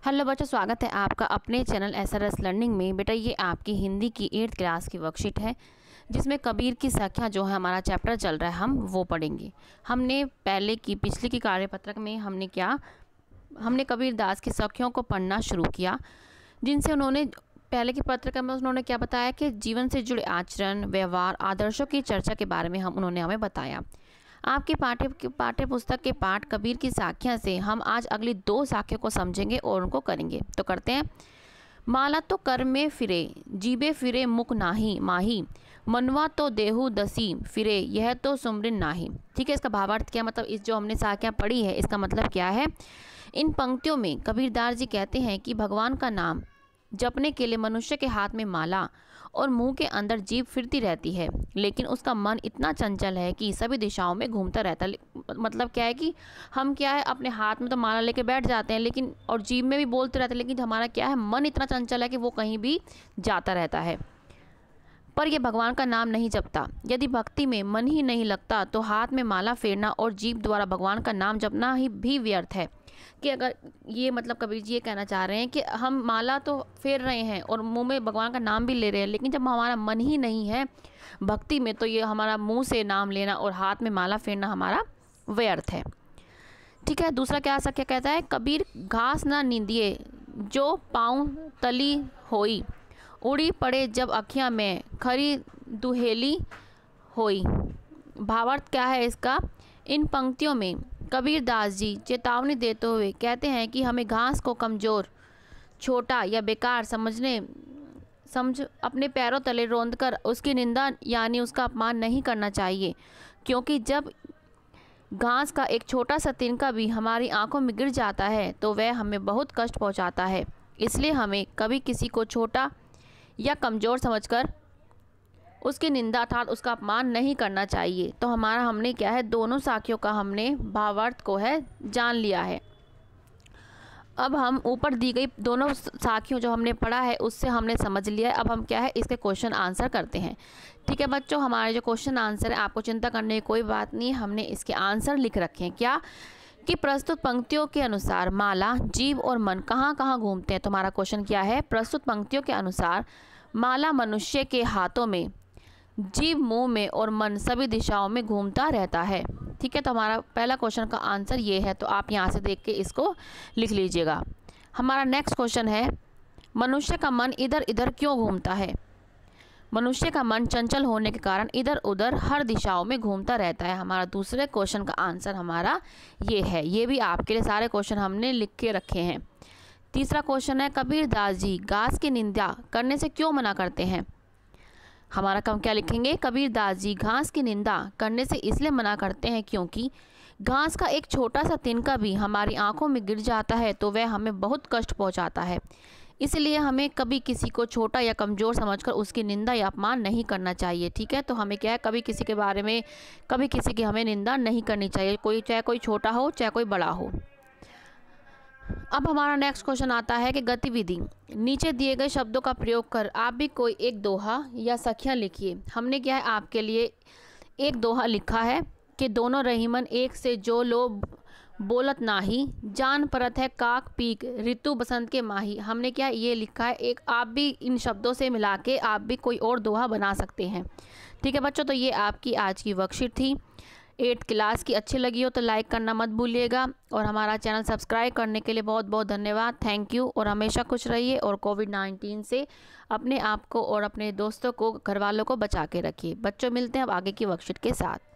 Hello बच्चों, स्वागत है आपका अपने चैनल SRS लर्निंग में। बेटा ये आपकी हिंदी की 8th क्लास की वर्कशीट है जिसमें कबीर की संख्या जो है हमारा चैप्टर चल रहा है, हम वो पढ़ेंगे। हमने पिछली की कार्यपत्रक में हमने कबीर दास की सखियों को पढ़ना शुरू किया, जिनसे उन्होंने पहले की पत्रिका में उन्होंने क्या बताया कि जीवन से जुड़े आचरण, व्यवहार, आदर्शों की चर्चा के बारे में उन्होंने हमें बताया। आपकी पाठ्य पुस्तक के पाठ कबीर की साखियाँ से हम आज अगली 2 साखियों को समझेंगे और उनको करेंगे। तो करते हैं। माला तो कर में फिरे, जीबे फिरे मुख नाही माही, मनवा तो देहु दसी फिरे, यह तो सुमरिन नाही। ठीक है, इसका भावार्थ क्या, मतलब इस जो हमने साखियाँ पढ़ी है इसका मतलब क्या है। इन पंक्तियों में कबीरदास जी कहते हैं कि भगवान का नाम जपने के लिए मनुष्य के हाथ में माला और मुंह के अंदर जीभ फिरती रहती है, लेकिन उसका मन इतना चंचल है कि सभी दिशाओं में घूमता रहता है। मतलब क्या है कि हम क्या है अपने हाथ में तो माला लेके बैठ जाते हैं, लेकिन और जीभ में भी बोलते रहते हैं, लेकिन हमारा क्या है मन इतना चंचल है कि वो कहीं भी जाता रहता है। पर यह भगवान का नाम नहीं जपता। यदि भक्ति में मन ही नहीं लगता तो हाथ में माला फेरना और जीभ द्वारा भगवान का नाम जपना ही भी व्यर्थ है। कि अगर ये मतलब कबीर जी ये कहना चाह रहे हैं कि हम माला तो फेर रहे हैं और मुंह में भगवान का नाम भी ले रहे हैं, लेकिन जब हमारा मन ही नहीं है भक्ति में, तो ये हमारा मुंह से नाम लेना और हाथ में माला फेरना हमारा व्यर्थ है। ठीक है, दूसरा क्या कहता है, कबीर घास ना नींदिए जो पाँव तली होई, उड़ी पड़े जब अखियाँ में खरी दुहेली होई। भावार्थ क्या है इसका। इन पंक्तियों में कबीर दास जी चेतावनी देते हुए कहते हैं कि हमें घास को कमज़ोर, छोटा या बेकार समझ अपने पैरों तले रौंदकर उसकी निंदा यानी उसका अपमान नहीं करना चाहिए, क्योंकि जब घास का एक छोटा सा तिनका भी हमारी आंखों में गिर जाता है तो वह हमें बहुत कष्ट पहुंचाता है। इसलिए हमें कभी किसी को छोटा या कमज़ोर समझकर उसकी निंदा अर्थात उसका अपमान नहीं करना चाहिए। तो हमने क्या है, दोनों साखियों का हमने भावार्थ को है जान लिया है। अब हम ऊपर दी गई दोनों साखियों जो हमने पढ़ा है उससे हमने समझ लिया है। अब हम क्या है इसके क्वेश्चन आंसर करते हैं। ठीक है बच्चों, हमारे जो क्वेश्चन आंसर है आपको चिंता करने की कोई बात नहीं, हमने इसके आंसर लिख रखे हैं। क्या कि प्रस्तुत पंक्तियों के अनुसार माला, जीभ और मन कहाँ कहाँ घूमते हैं। तुम्हारा क्वेश्चन क्या है, प्रस्तुत पंक्तियों के अनुसार माला मनुष्य के हाथों में, जीभ मुंह में और मन सभी दिशाओं में घूमता रहता है। ठीक है, तो हमारा पहला क्वेश्चन का आंसर ये है, तो आप यहाँ से देख के इसको लिख लीजिएगा। हमारा नेक्स्ट क्वेश्चन है, मनुष्य का मन इधर इधर क्यों घूमता है। मनुष्य का मन चंचल होने के कारण इधर उधर हर दिशाओं में घूमता रहता है। हमारा दूसरे क्वेश्चन का आंसर हमारा ये है। ये भी आपके लिए सारे क्वेश्चन हमने लिख के रखे हैं। तीसरा क्वेश्चन है, कबीर दास जी घास की निंदा करने से क्यों मना करते हैं। हमारा हम क्या लिखेंगे, कबीर दास जी घास की निंदा करने से इसलिए मना करते हैं क्योंकि घास का एक छोटा सा तिनका भी हमारी आंखों में गिर जाता है तो वह हमें बहुत कष्ट पहुंचाता है। इसलिए हमें कभी किसी को छोटा या कमज़ोर समझकर उसकी निंदा या अपमान नहीं करना चाहिए। ठीक है, तो हमें क्या है, कभी किसी के बारे में कभी किसी की हमें निंदा नहीं करनी चाहिए, चाहे कोई छोटा हो चाहे कोई बड़ा हो। अब हमारा नेक्स्ट क्वेश्चन आता है कि गतिविधि, नीचे दिए गए शब्दों का प्रयोग कर आप भी कोई एक दोहा या सखियाँ लिखिए। हमने क्या है आपके लिए एक दोहा लिखा है कि दोनों रहीमन एक से जो लो बोलत नाही, जान परत है काक पीक ऋतु बसंत के माही। हमने क्या ये लिखा है, एक आप भी इन शब्दों से मिला के आप भी कोई और दोहा बना सकते हैं। ठीक है बच्चों, तो ये आपकी आज की वर्कशीट थी 8th क्लास की। अच्छी लगी हो तो लाइक करना मत भूलिएगा और हमारा चैनल सब्सक्राइब करने के लिए बहुत बहुत धन्यवाद। Thank you. और हमेशा खुश रहिए और कोविड-19 से अपने आप को और अपने दोस्तों को, घर वालों को बचा के रखिए। बच्चों मिलते हैं अब आगे की वर्कशीट के साथ।